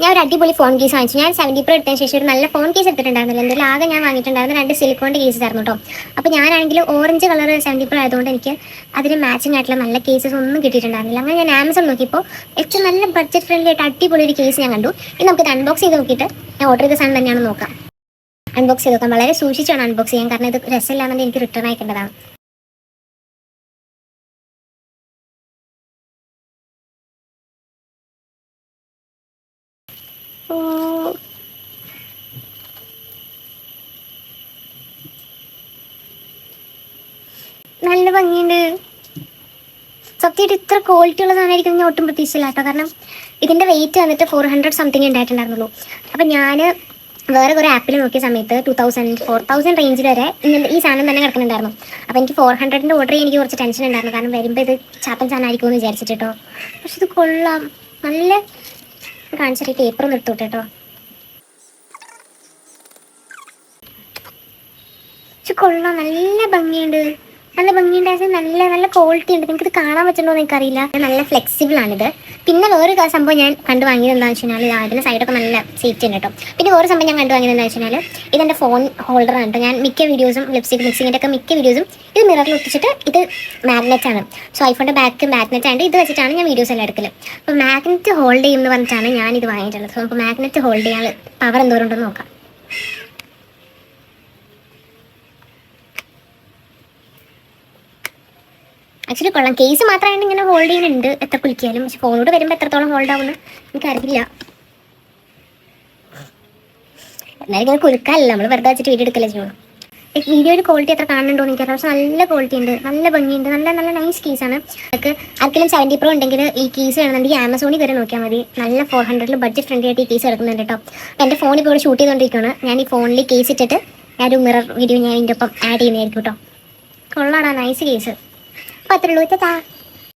ഞാൻ ഒരു അടിപൊളി ഫോൺ കേസ് വാങ്ങിച്ചു. ഞാൻ 70 Pro എടുത്തതിന് ശേഷം ഒരു നല്ല ഫോൺ കേസ് എടുത്തിട്ടുണ്ടായിരുന്നില്ല. എന്തായാലും ആകെ ഞാൻ വാങ്ങിയിട്ടുണ്ടായിരുന്നു 2 സിലിക്കോണിൻ്റെ കേസസ് ആയിരുന്നു കേട്ടോ. അപ്പോൾ ഞാനാണെങ്കിൽ ഓറഞ്ച് കളർ 70 Pro ആയതുകൊണ്ട് എനിക്ക് അതിന് മാച്ചിങ് ആയിട്ടുള്ള നല്ല കേസസ് ഒന്നും കിട്ടിയിട്ടുണ്ടായിരുന്നില്ല. അങ്ങനെ ഞാൻ ആമസോൺ നോക്കിയപ്പോൾ ഏറ്റവും നല്ല ബഡ്ജറ്റ് ഫ്രണ്ട്ലി ആയിട്ട് അടിപൊളി ഒരു കേസ് ഞാൻ കണ്ടു. ഇത് നമുക്കിത് അൺബോക്സ് ചെയ്ത് നോക്കിയിട്ട് ഞാൻ ഓർഡർ ചെയ്ത സാധനം തന്നെയാണ് നോക്കാം. അൺബോക്സ് ചെയ്ത് നോക്കാം. വളരെ സൂക്ഷിച്ചാണ് അൺബോക്സ് ചെയ്യാൻ, കാരണം ഇത് രസമില്ലാന്നുണ്ടെങ്കിൽ എനിക്ക് റിട്ടേൺ അയക്കേണ്ടതാണ്. ഓ, നല്ല ഭംഗിയുണ്ട്. സത്യമായിട്ട് ഇത്ര ക്വാളിറ്റി ഉള്ള സാധനമായിരിക്കും ഞാൻ ഒട്ടും പ്രതീക്ഷിച്ചില്ല കേട്ടോ. കാരണം ഇതിൻ്റെ വെയിറ്റ് വന്നിട്ട് 400 സംതിങ് ഉണ്ടായിട്ടുണ്ടായിരുന്നുള്ളൂ. അപ്പം ഞാൻ വേറെ കുറേ ആപ്പിൽ നോക്കിയ സമയത്ത് 2000 4000 റേഞ്ചിൽ വരെ ഈ സാധനം തന്നെ കിടക്കുന്നുണ്ടായിരുന്നു. അപ്പോൾ എനിക്ക് 400ൻ്റെ ഓർഡർ ചെയ്യാൻ എനിക്ക് കുറച്ച് ടെൻഷൻ ഉണ്ടായിരുന്നു, കാരണം വരുമ്പോൾ ഇത് ചാപ്പൻ സാധനമായിരിക്കും എന്ന് വിചാരിച്ചിട്ട് കേട്ടോ. പക്ഷെ ഇത് കൊള്ളാം, നല്ല കാണിച്ചിട്ട് പേപ്പർ ഒന്ന് എടുത്തോട്ടെ കേട്ടോ. പക്ഷെ കൊള്ളാം, നല്ല ഭംഗിയുണ്ട്. നല്ല ഭംഗിയുണ്ടായത്, നല്ല നല്ല ക്വാളിറ്റി ഉണ്ട്. നിങ്ങൾക്കിത് കാണാൻ പറ്റുന്നോ എന്ന് എനിക്കറിയില്ല. നല്ല ഫ്ലെക്സിബിൾ ആണിത്. പിന്നെ വേറൊരു സംഭവം ഞാൻ കണ്ടു വാങ്ങിയത് എന്താണെന്ന് വെച്ച് കഴിഞ്ഞാൽ അതിൻ്റെ സൈഡൊക്കെ നല്ല സേഫ്റ്റി ഉണ്ട് കേട്ടോ. പിന്നെ വേറെ സംഭവം ഞാൻ കണ്ടു വാങ്ങിയത് എന്താണെന്ന് വെച്ച് കഴിഞ്ഞാൽ ഇതെൻ്റെ ഫോൺ ഹോൾഡറാണ് കേട്ടോ. ഞാൻ മിക്ക വീഡിയോസും ലിപ്സ്റ്റിക് മിക്സിങ്ങിൻ്റെ ഒക്കെ മിക്ക വീഡിയോസും ഇത് മിററിൽ ഒട്ടിച്ചിട്ട് ഇത് മാഗ്നറ്റ് ആണ്. സോ ഐഫോണിൻ്റെ ബാക്ക് മാഗ്നറ്റ് ആയിട്ട് ഇത് വെച്ചിട്ടാണ് ഞാൻ വീഡിയോസ് എല്ലാം എടുക്കൽ. അപ്പോൾ മാഗ്നറ്റ് ഹോൾഡ് ചെയ്യുമെന്ന് പറഞ്ഞിട്ടാണ് ഞാനിത് വാങ്ങിയിട്ടുള്ളത്. സോ അപ്പോൾ മാഗ്നറ്റ് ഹോൾഡ് ചെയ്യാൻ പവർ എന്തോരം ഉണ്ടെന്ന് നോക്കാം. ആക്ച്വലി കൊള്ളാം. കേസ് മാത്രമായിട്ട് ഇങ്ങനെ ഹോൾഡ് ചെയ്യുന്നുണ്ട് എത്ര കുലിക്കാലും. പക്ഷെ ഫോണോട് വരുമ്പോൾ എത്രത്തോളം ഹോൾഡ് ആവുമെന്ന് എനിക്കറിയില്ല. എന്നാലും ഇങ്ങനെ കുലുക്കാനല്ല, നമ്മൾ വെറുതെ വെച്ചിട്ട് വീഡിയോ എടുക്കല്ലേ ചെയ്യുള്ളൂ. വീഡിയോയുടെ ക്വാളിറ്റി എത്ര കാണുന്നുണ്ടോ എന്ന് എനിക്കറിയാം. പക്ഷെ നല്ല ക്വാളിറ്റി ഉണ്ട്, നല്ല ഭംഗിയുണ്ട്, നല്ല നല്ല നൈസ് കേസാണ്. നമുക്ക് ആർക്കെങ്കിലും 70 Pro ഉണ്ടെങ്കിൽ ഈ കേസ് വേണമെന്നുണ്ടെങ്കിൽ ആമസോണിൽ വരെ നോക്കിയാൽ മതി. നല്ല 400 ബഡ്ജറ്റ് ഫ്രണ്ട്ലി ആയിട്ട് ഈ കേസ് എടുക്കുന്നുണ്ട് കേട്ടോ. അപ്പോൾ എൻ്റെ ഫോണിൽ ഇപ്പോൾ ഇവിടെ ഷൂട്ട് ചെയ്തുകൊണ്ടിരിക്കുകയാണ്. ഞാൻ ഈ ഫോണിൽ കേസ് ഇട്ടിട്ട് ഞാനൊരു മിറർ വീഡിയോ ഞാൻ ഇതിൻ്റെ ഒപ്പം ആഡ് ചെയ്യുന്നതായിരിക്കും കേട്ടോ. കൊള്ളാടാ, നൈസ് കേസ്. അപ്പോൾ അത്രയുള്ളൂ.